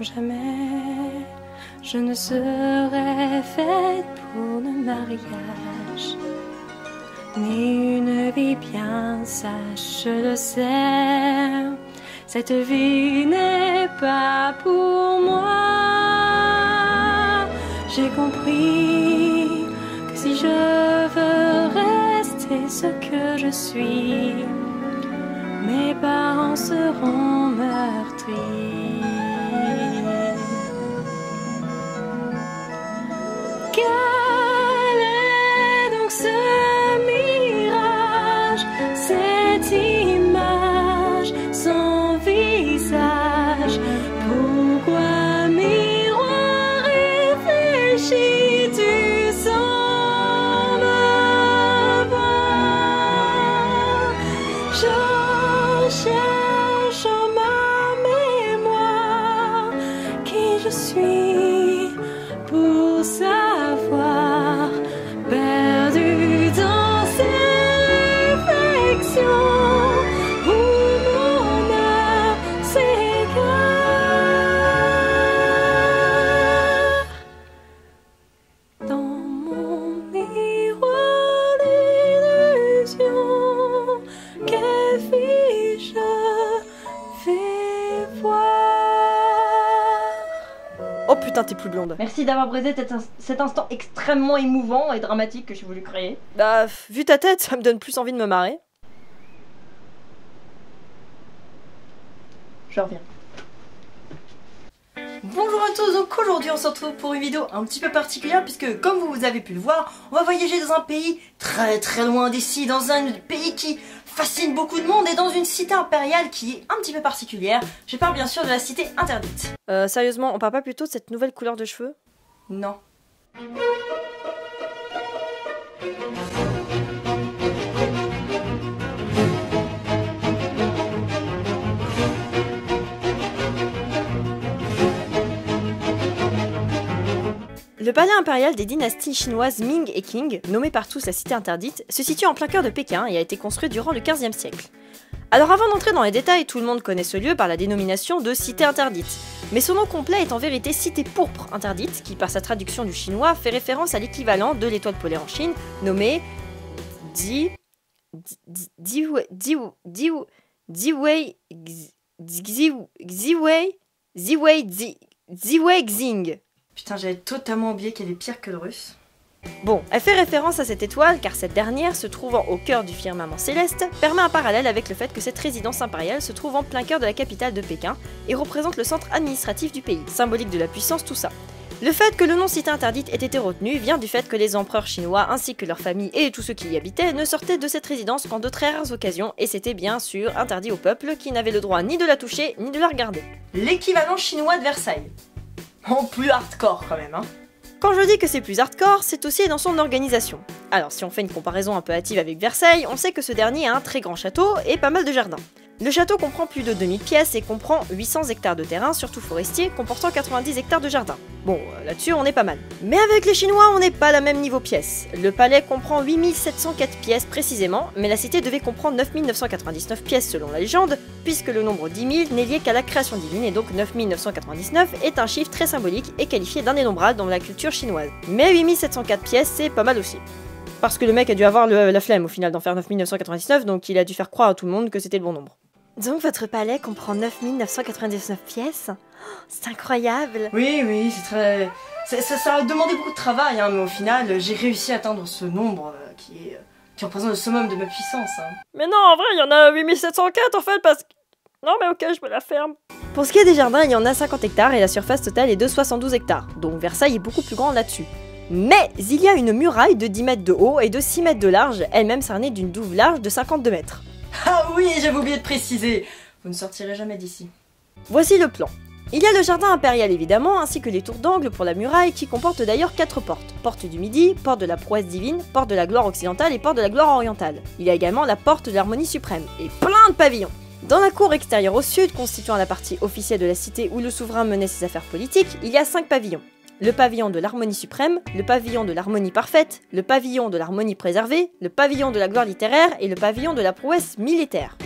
jamais je ne serai faite pour le mariage, ni une vie bien sage, je le sais. Cette vie n'est pas pour moi. J'ai compris que si je veux rester ce que je suis, mes parents seront meurtris. Quel est donc ce mirage, cette image sans visage? Pourquoi miroir réfléchi tu sans me voir? Je cherche en ma mémoire qui je suis pour savoir, perdu dans ces réflexions où mon âme s'égare. Dans mon miroir d'illusion, quelle fille je vais voir. Oh putain, t'es plus blonde. Merci d'avoir brisé cet instant extrêmement émouvant et dramatique que j'ai voulu créer. Bah, vu ta tête, ça me donne plus envie de me marrer. Je reviens. Bonjour à tous, donc aujourd'hui on se retrouve pour une vidéo un petit peu particulière puisque comme vous avez pu le voir, on va voyager dans un pays très très loin d'ici, dans un pays qui fascine beaucoup de monde et dans une cité impériale qui est un petit peu particulière. Je parle bien sûr de la cité interdite. Sérieusement, on parle pas plutôt de cette nouvelle couleur de cheveux? Non. Le palais impérial des dynasties chinoises Ming et Qing, nommé par tous la cité interdite, se situe en plein cœur de Pékin et a été construit durant le XVe siècle. Alors avant d'entrer dans les détails, tout le monde connaît ce lieu par la dénomination de cité interdite. Mais son nom complet est en vérité cité pourpre interdite, qui par sa traduction du chinois fait référence à l'équivalent de l'étoile polaire en Chine, nommée Ziweixing. Putain, j'avais totalement oublié qu'elle est pire que le russe. Bon, elle fait référence à cette étoile car cette dernière, se trouvant au cœur du firmament céleste, permet un parallèle avec le fait que cette résidence impériale se trouve en plein cœur de la capitale de Pékin et représente le centre administratif du pays, symbolique de la puissance, tout ça. Le fait que le nom cité interdite ait été retenu vient du fait que les empereurs chinois ainsi que leurs familles et tous ceux qui y habitaient ne sortaient de cette résidence qu'en de très rares occasions et c'était bien sûr interdit au peuple qui n'avait le droit ni de la toucher ni de la regarder. L'équivalent chinois de Versailles. En plus hardcore quand même, hein. Quand je dis que c'est plus hardcore, c'est aussi dans son organisation. Alors si on fait une comparaison un peu hâtive avec Versailles, on sait que ce dernier a un très grand château et pas mal de jardins. Le château comprend plus de 2000 pièces et comprend 800 hectares de terrain, surtout forestier, comportant 90 hectares de jardin. Bon, là-dessus on est pas mal. Mais avec les Chinois, on n'est pas à la même niveau pièces. Le palais comprend 8704 pièces précisément, mais la cité devait comprendre 9999 pièces selon la légende, puisque le nombre 10 000 n'est lié qu'à la création divine et donc 9999 est un chiffre très symbolique et qualifié d'indénombrable dans la culture chinoise. Mais 8704 pièces, c'est pas mal aussi. Parce que le mec a dû avoir la flemme au final d'en faire 9999, donc il a dû faire croire à tout le monde que c'était le bon nombre. Donc votre palais comprend 9999 pièces? C'est incroyable! Oui, c'est très... Ça a demandé beaucoup de travail, hein, mais au final, j'ai réussi à atteindre ce nombre qui représente le summum de ma puissance. Hein. Mais non, en vrai, il y en a 8704 en fait, parce que... Non mais ok, je me la ferme. Pour ce qui est des jardins, il y en a 50 hectares et la surface totale est de 72 hectares, donc Versailles est beaucoup plus grand là-dessus. Mais il y a une muraille de 10 mètres de haut et de 6 mètres de large, elle-même cernée d'une douve large de 52 mètres. Ah oui, j'avais oublié de préciser. Vous ne sortirez jamais d'ici. Voici le plan. Il y a le jardin impérial évidemment, ainsi que les tours d'angle pour la muraille qui comportent d'ailleurs 4 portes. Porte du Midi, porte de la prouesse divine, porte de la gloire occidentale et porte de la gloire orientale. Il y a également la porte de l'harmonie suprême, et plein de pavillons. Dans la cour extérieure au sud, constituant la partie officielle de la cité où le souverain menait ses affaires politiques, il y a 5 pavillons. Le pavillon de l'harmonie suprême, le pavillon de l'harmonie parfaite, le pavillon de l'harmonie préservée, le pavillon de la gloire littéraire et le pavillon de la prouesse militaire.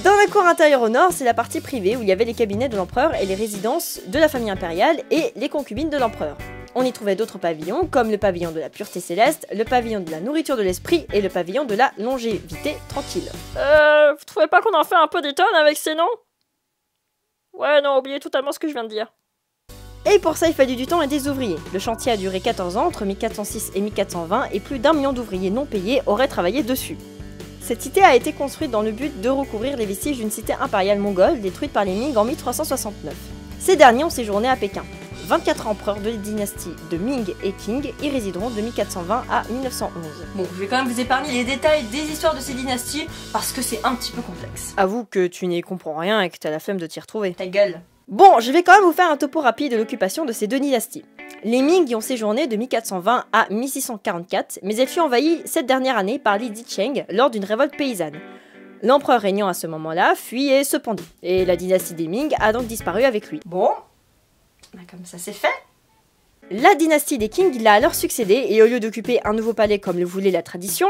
Dans la cour intérieure au nord, c'est la partie privée où il y avait les cabinets de l'empereur et les résidences de la famille impériale et les concubines de l'empereur. On y trouvait d'autres pavillons, comme le pavillon de la pureté céleste, le pavillon de la nourriture de l'esprit et le pavillon de la longévité tranquille. Vous trouvez pas qu'on en fait un peu des tonnes avec ces noms? Ouais, non, oubliez totalement ce que je viens de dire. Et pour ça, il fallut du temps et des ouvriers. Le chantier a duré 14 ans, entre 1406 et 1420, et plus d'1 million d'ouvriers non payés auraient travaillé dessus. Cette cité a été construite dans le but de recouvrir les vestiges d'une cité impériale mongole détruite par les Ming en 1369. Ces derniers ont séjourné à Pékin. 24 empereurs de la dynastie de Ming et Qing y résideront de 1420 à 1911. Bon, je vais quand même vous épargner les détails des histoires de ces dynasties parce que c'est un petit peu complexe. Avoue que tu n'y comprends rien et que t'as la flemme de t'y retrouver. Ta gueule. Bon, je vais quand même vous faire un topo rapide de l'occupation de ces deux dynasties. Les Ming y ont séjourné de 1420 à 1644, mais elle fut envahie cette dernière année par Li Zicheng lors d'une révolte paysanne. L'empereur régnant à ce moment-là fuit et se pendit, et la dynastie des Ming a donc disparu avec lui. Bon, comme ça c'est fait. La dynastie des Qing l'a alors succédé, et au lieu d'occuper un nouveau palais comme le voulait la tradition...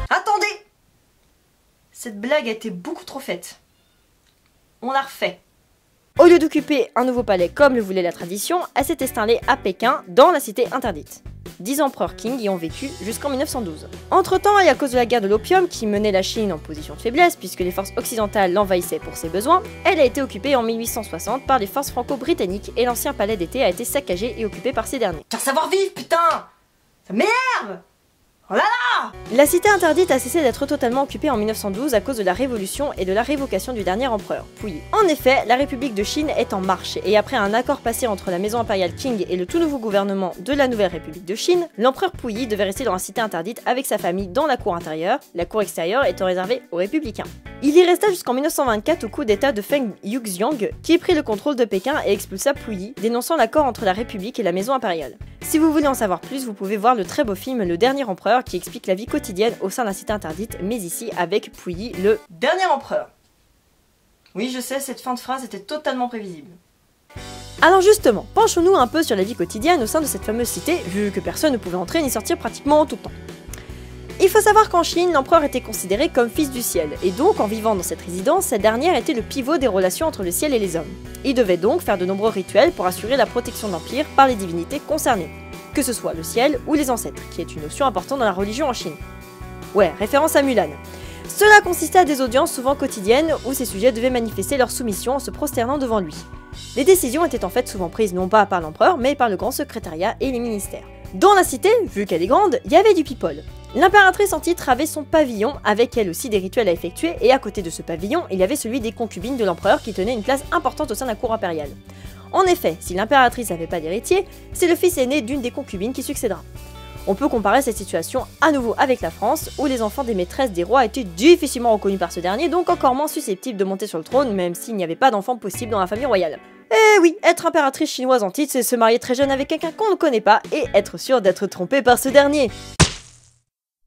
Attendez! Cette blague a été beaucoup trop faite. On la refait. Au lieu d'occuper un nouveau palais comme le voulait la tradition, elle s'est installée à Pékin, dans la cité interdite. 10 empereurs Qing y ont vécu jusqu'en 1912. Entre-temps, et à cause de la guerre de l'opium qui menait la Chine en position de faiblesse puisque les forces occidentales l'envahissaient pour ses besoins, elle a été occupée en 1860 par les forces franco-britanniques et l'ancien palais d'été a été saccagé et occupé par ces derniers. Faire savoir vivre, putain! Ça m'énerve! Oh là là! La cité interdite a cessé d'être totalement occupée en 1912 à cause de la révolution et de la révocation du dernier empereur, Puyi. En effet, la République de Chine est en marche, et après un accord passé entre la maison impériale Qing et le tout nouveau gouvernement de la nouvelle République de Chine, l'empereur Puyi devait rester dans la cité interdite avec sa famille dans la cour intérieure, la cour extérieure étant réservée aux républicains. Il y resta jusqu'en 1924 au coup d'état de Feng Yuxiang, qui prit le contrôle de Pékin et expulsa Puyi, dénonçant l'accord entre la République et la maison impériale. Si vous voulez en savoir plus, vous pouvez voir le très beau film Le Dernier Empereur qui explique la vie quotidienne au sein de la cité interdite, mais ici avec Puyi, le dernier empereur. Oui, je sais, cette fin de phrase était totalement prévisible. Alors justement, penchons-nous un peu sur la vie quotidienne au sein de cette fameuse cité, vu que personne ne pouvait entrer ni sortir pratiquement tout le temps. Il faut savoir qu'en Chine, l'empereur était considéré comme fils du ciel, et donc en vivant dans cette résidence, cette dernière était le pivot des relations entre le ciel et les hommes. Il devait donc faire de nombreux rituels pour assurer la protection de l'empire par les divinités concernées, que ce soit le ciel ou les ancêtres, qui est une notion importante dans la religion en Chine. Ouais, référence à Mulan. Cela consistait à des audiences souvent quotidiennes où ces sujets devaient manifester leur soumission en se prosternant devant lui. Les décisions étaient en fait souvent prises non pas par l'empereur, mais par le grand secrétariat et les ministères. Dans la cité, vu qu'elle est grande, il y avait du people. L'impératrice en titre avait son pavillon, avec elle aussi des rituels à effectuer, et à côté de ce pavillon, il y avait celui des concubines de l'empereur qui tenait une place importante au sein de la cour impériale. En effet, si l'impératrice n'avait pas d'héritier, c'est le fils aîné d'une des concubines qui succédera. On peut comparer cette situation à nouveau avec la France, où les enfants des maîtresses des rois étaient difficilement reconnus par ce dernier, donc encore moins susceptibles de monter sur le trône, même s'il n'y avait pas d'enfants possibles dans la famille royale. Eh oui, être impératrice chinoise en titre, c'est se marier très jeune avec quelqu'un qu'on ne connaît pas, et être sûr d'être trompé par ce dernier.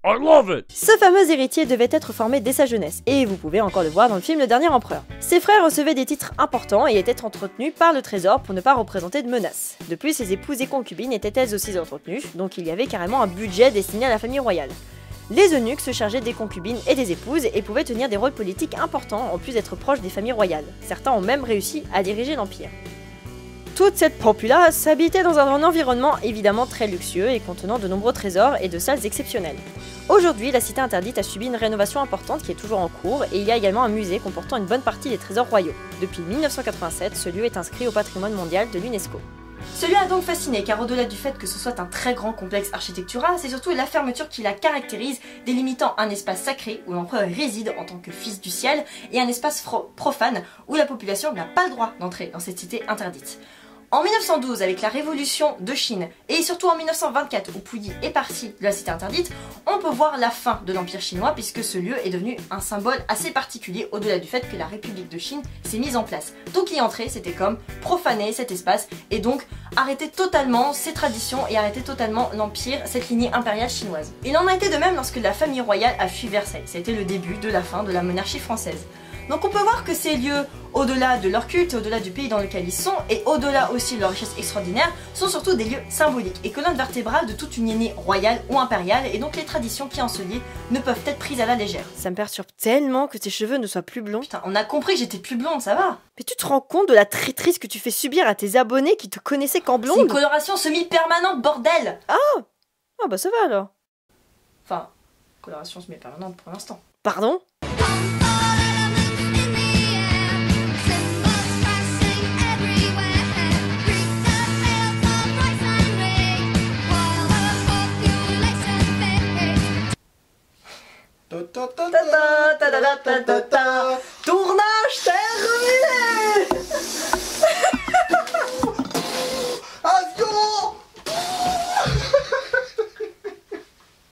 I love it! Ce fameux héritier devait être formé dès sa jeunesse, et vous pouvez encore le voir dans le film Le Dernier Empereur. Ses frères recevaient des titres importants et étaient entretenus par le trésor pour ne pas représenter de menaces. De plus, ses épouses et concubines étaient elles aussi entretenues, donc il y avait carrément un budget destiné à la famille royale. Les eunuques se chargeaient des concubines et des épouses et pouvaient tenir des rôles politiques importants en plus d'être proches des familles royales. Certains ont même réussi à diriger l'empire. Toute cette populace habitait dans un environnement évidemment très luxueux et contenant de nombreux trésors et de salles exceptionnelles. Aujourd'hui, la cité interdite a subi une rénovation importante qui est toujours en cours et il y a également un musée comportant une bonne partie des trésors royaux. Depuis 1987, ce lieu est inscrit au patrimoine mondial de l'UNESCO. Celui-là a donc fasciné car au-delà du fait que ce soit un très grand complexe architectural, c'est surtout la fermeture qui la caractérise, délimitant un espace sacré où l'empereur réside en tant que fils du ciel et un espace profane où la population n'a pas le droit d'entrer dans cette cité interdite. En 1912, avec la révolution de Chine, et surtout en 1924 où Puyi est parti de la cité interdite, on peut voir la fin de l'empire chinois puisque ce lieu est devenu un symbole assez particulier au-delà du fait que la République de Chine s'est mise en place. Donc y entrer, c'était comme profaner cet espace et donc arrêter totalement ses traditions et arrêter totalement l'empire, cette lignée impériale chinoise. Il en a été de même lorsque la famille royale a fui Versailles. C'était le début de la fin de la monarchie française. Donc on peut voir que ces lieux, au-delà de leur culte, au-delà du pays dans lequel ils sont, et au-delà aussi de leur richesse extraordinaire, sont surtout des lieux symboliques et colonnes vertébrales de toute une lignée royale ou impériale, et donc les traditions qui en se lient ne peuvent être prises à la légère. Ça me perturbe tellement que tes cheveux ne soient plus blonds. Putain, on a compris que j'étais plus blonde, ça va? Mais tu te rends compte de la traîtrise que tu fais subir à tes abonnés qui te connaissaient qu'en C'est une blonde? coloration semi-permanente, bordel! Ah bah ça va alors. Enfin, coloration semi-permanente pour l'instant. Pardon?